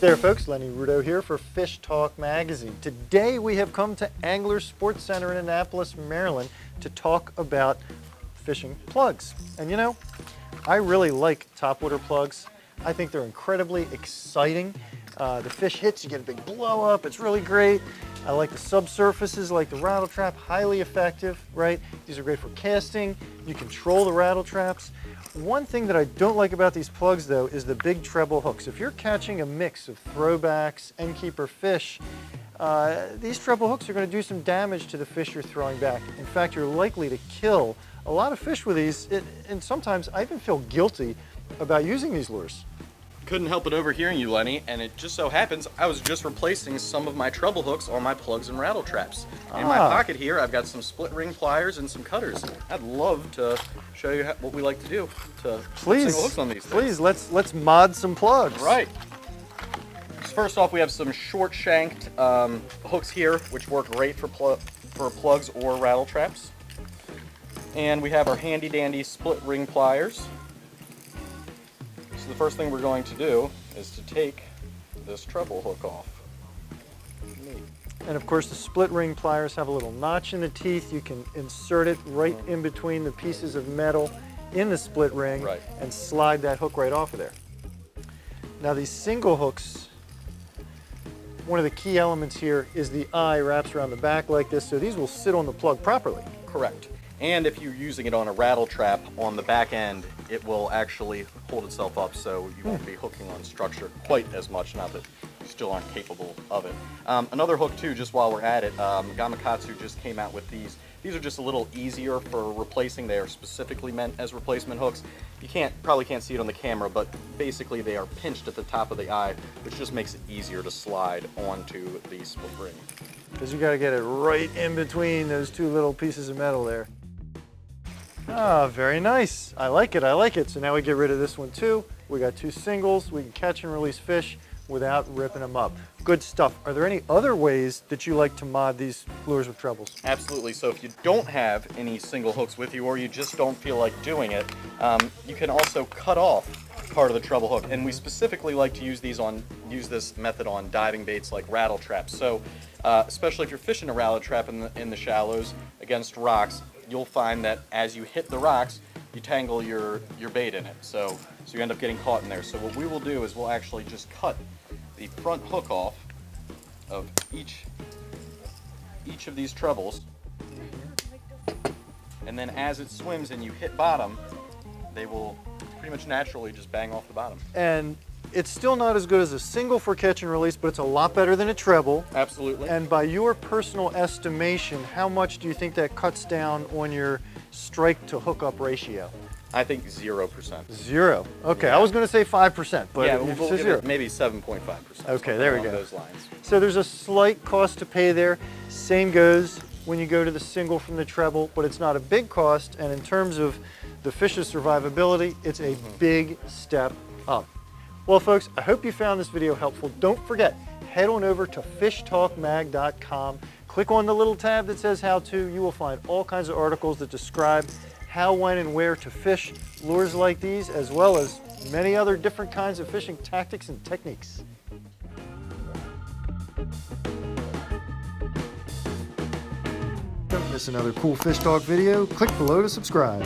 there folks, Lenny Rudow here for FishTalk magazine. Today we have come to Angler Sports Center in Annapolis, Maryland to talk about fishing plugs. And you know, I really like topwater plugs. I think they're incredibly exciting. The fish hits, you get a big blow up, it's really great. I like the subsurfaces like the rattle trap, highly effective, right? These are great for casting, you control the rattle traps. One thing that I don't like about these plugs though is the big treble hooks. If you're catching a mix of throwbacks and keeper fish, these treble hooks are going to do some damage to the fish you're throwing back. In fact, you're likely to kill a lot of fish with these, and sometimes I even feel guilty about using these lures. Couldn't help but overhearing you, Lenny, and it just so happens I was just replacing some of my treble hooks on my plugs and rattle traps. In my pocket here, I've got some split ring pliers and some cutters. I'd love to show you what we like to do to put single hooks on these things. Please, let's mod some plugs. Right. First off, we have some short shanked hooks here, which work great for plugs or rattle traps. And we have our handy dandy split ring pliers. So the first thing we're going to do is to take this treble hook off. And of course the split ring pliers have a little notch in the teeth. You can insert it right in between the pieces of metal in the split ring and slide that hook right off of there. Now these single hooks, one of the key elements here is the eye wraps around the back like this, so these will sit on the plug properly. Correct. And if you're using it on a rattle trap on the back end, it will actually hold itself up so you won't be hooking on structure quite as much, not that you still aren't capable of it. Another hook too, just while we're at it, Gamakatsu just came out with these. These are just a little easier for replacing. They are specifically meant as replacement hooks. You probably can't see it on the camera, but basically they are pinched at the top of the eye, which just makes it easier to slide onto the split ring. Because you got to get it right in between those two little pieces of metal there. Ah, very nice. I like it, I like it. So now we get rid of this one too. We got two singles. We can catch and release fish without ripping them up. Good stuff. Are there any other ways that you like to mod these lures with trebles? Absolutely. So if you don't have any single hooks with you, or you just don't feel like doing it, you can also cut off part of the treble hook. And we specifically like to use this method on diving baits like rattle traps. So especially if you're fishing a rattle trap in the shallows against rocks, you'll find that as you hit the rocks, you tangle your bait in it. So you end up getting caught in there. So what we will do is we'll actually just cut the front hook off of each of these trebles. And then as it swims and you hit bottom, they will pretty much naturally just bang off the bottom. And it's still not as good as a single for catch and release, but it's a lot better than a treble. Absolutely. And by your personal estimation, how much do you think that cuts down on your strike to hookup ratio? I think 0%. Zero. Okay, yeah. I was going to say 5%, but yeah, we'll give it maybe 7.5%. Okay, there we go. Those lines. So there's a slight cost to pay there. Same goes when you go to the single from the treble, but it's not a big cost. And in terms of the fish's survivability, it's a big step up. Well folks, I hope you found this video helpful. Don't forget, head on over to fishtalkmag.com. Click on the little tab that says how to. You will find all kinds of articles that describe how, when, and where to fish lures like these, as well as many other different kinds of fishing tactics and techniques. Don't miss another cool Fish Talk video. Click below to subscribe.